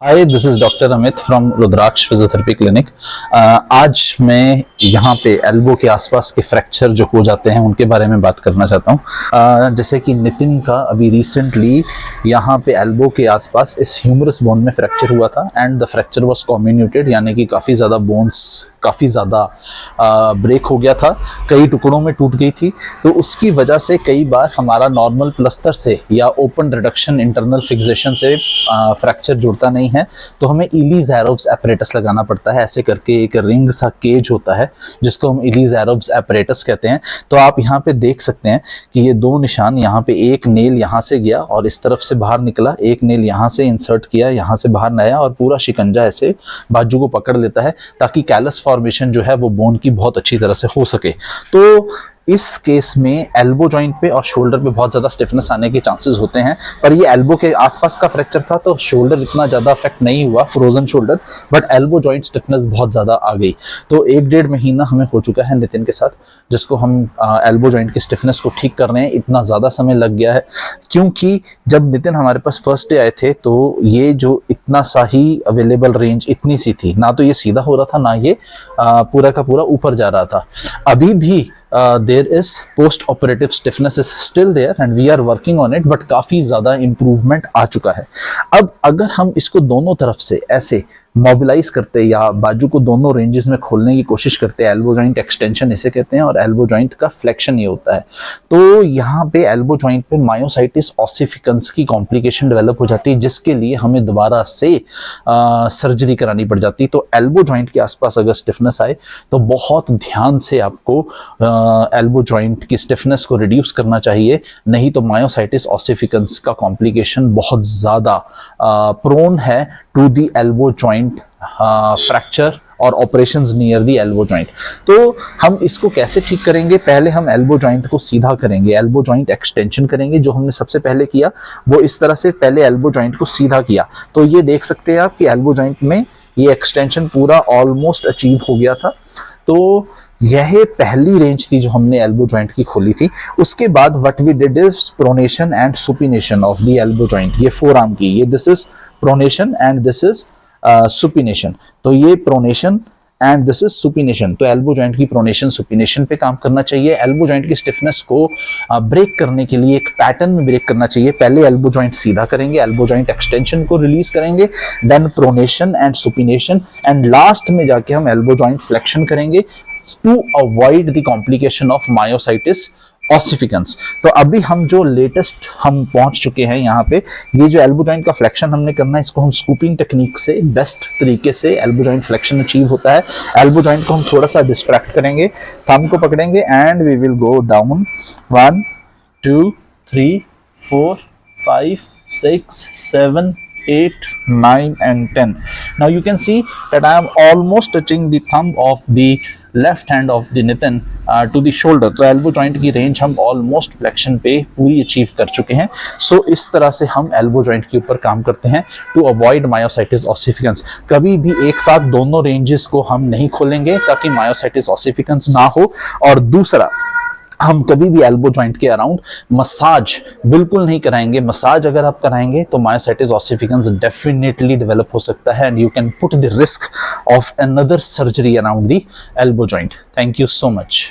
Hi, this is doctor Amit from Rudraksh physiotherapy clinic. आज मैं यहाँ पे एल्बो के आसपास के फ्रैक्चर जो हो जाते हैं उनके बारे में बात करना चाहता हूँ। जैसे कि नितिन का अभी रिसेंटली यहाँ पे एल्बो के आसपास इस ह्यूमरस बोन में फ्रैक्चर हुआ था and the fracture was communicated, यानी कि काफ़ी ज़्यादा बोन्स काफ़ी ज़्यादा ब्रेक हो गया था, कई टुकड़ों में टूट गई थी। तो उसकी वजह से कई बार हमारा नॉर्मल प्लस्तर से या ओपन रिडक्शन इंटरनल फिक्सेशन से फ्रैक्चर जुड़ता नहीं है, तो हमें इली-ज़ेरोव्स एपरेटस लगाना पड़ता है। ऐसे करके एक रिंग सा केज होता है जिसको हम इली-ज़ेरोव्स एपरेटस कहते हैं। तो आप यहाँ पे देख सकते हैं कि ये दो निशान, यहाँ पे एक नेल यहाँ से गया और इस तरफ से बाहर निकला, एक नेल यहाँ से इंसर्ट किया, यहाँ से बाहर नया, और पूरा शिकंजा ऐसे बाजू को पकड़ लेता है ताकि कैलस फॉर्मेशन जो है वो बोन की बहुत अच्छी तरह से हो सके। तो इस केस में एल्बो जॉइंट पे और शोल्डर पे बहुत ज़्यादा स्टिफनेस आने के चांसेस होते हैं, पर ये एल्बो के आसपास का फ्रैक्चर था तो शोल्डर इतना ज़्यादा अफेक्ट नहीं हुआ, frozen shoulder, but elbow joint stiffness बहुत ज़्यादा आ गई। तो 1-1.5 महीना हमें हो चुका है नितिन के साथ, जिसको हम एल्बो जॉइंट की स्टिफनेस को ठीक कर रहे हैं। इतना ज़्यादा समय लग गया है क्योंकि जब नितिन हमारे पास फर्स्ट डे आए थे तो ये जो इतना सा ही अवेलेबल रेंज इतनी सी थी, ना तो ये सीधा हो रहा था, ना ये पूरा का पूरा ऊपर जा रहा था। अभी भी there is post operative stiffness is still there and we are working on it, but काफी ज्यादा इम्प्रूवमेंट आ चुका है। अब अगर हम इसको दोनों तरफ से ऐसे मोबिलाइज करते या बाजू को दोनों रेंजेस में खोलने की कोशिश करते हैं, एल्बो जॉइंट एक्सटेंशन इसे कहते हैं और एल्बो जॉइंट का फ्लेक्शन ये होता है, तो यहाँ पे एल्बो जॉइंट पे मायोसाइटिस ऑसिफिकेंस की कॉम्प्लिकेशन डेवलप हो जाती है, जिसके लिए हमें दोबारा से सर्जरी करानी पड़ जाती है। तो एल्बो जॉइंट के आसपास अगर स्टिफनेस आए तो बहुत ध्यान से आपको एल्बो जॉइंट की स्टिफनेस को रिड्यूस करना चाहिए, नहीं तो मायोसाइटिस ऑसिफिकेंस का कॉम्प्लिकेशन बहुत ज़्यादा प्रोन है to the elbow joint fracture और operations near the elbow joint. तो हम इसको कैसे ठीक करेंगे? पहले हम एल्बो जॉइंट को सीधा करेंगे, एल्बो जॉइंट एक्सटेंशन करेंगे। जो हमने सबसे पहले किया वो इस तरह से पहले एल्बो जॉइंट को सीधा किया, तो ये देख सकते हैं आप कि एल्बो जॉइंट में ये एक्सटेंशन पूरा ऑलमोस्ट अचीव हो गया था। तो यह पहली रेंज थी जो हमने एल्बो जॉइंट की खोली थी। उसके बाद what we did is pronation and supination of the elbow joint. ये फोर आर्म की, ये this is pronation and this is supination. तो ये pronation and this is supination. तो एल्बो जॉइंट की प्रोनेशन सुपिनेशन पे काम करना चाहिए। एल्बो जॉइंट की स्टिफनेस को ब्रेक करने के लिए एक पैटर्न में ब्रेक करना चाहिए। पहले एल्बो जॉइंट सीधा करेंगे, एल्बो जॉइंट एक्सटेंशन को रिलीज करेंगे, then pronation and supination, and last में जाके हम एल्बो जॉइंट फ्लेक्शन करेंगे to avoid the complication of myositis ossificans. तो अभी हम जो लेटेस्ट हम पहुंच चुके हैं यहाँ पे, ये जो एल्बो जॉइंट का फ्लेक्शन हमने करना है, इसको हम स्कूपिंग टेक्निक से बेस्ट तरीके से एल्बो जॉइंट फ्लेक्शन अचीव होता है। एल्बो जॉइंट को हम थोड़ा सा डिस्ट्रैक्ट करेंगे, थंब को पकड़ेंगे and we will go down 1 2 3 4 5 6 7 8 9 and 10. Now you can see that I am almost touching the thumb of the left hand of the Nitin to the shoulder. तो elbow joint की range हम almost flexion पे पूरी achieve कर चुके हैं। सो इस तरह से हम एल्बो जॉइंट के ऊपर काम करते हैं टू अवॉइड मायोसाइटिस ऑसिफिकेंस। कभी भी एक साथ दोनों रेंजेस को हम नहीं खोलेंगे ताकि मायोसाइटिस ऑसिफिकेंस ना हो। और दूसरा, हम कभी भी एल्बो जॉइंट के अराउंड मसाज बिल्कुल नहीं कराएंगे। मसाज अगर आप कराएंगे तो मायोसाइटिस ऑसिफिकेंस डेफिनेटली डेवलप हो सकता है and you can put the risk of another surgery around the elbow joint. Thank you so much.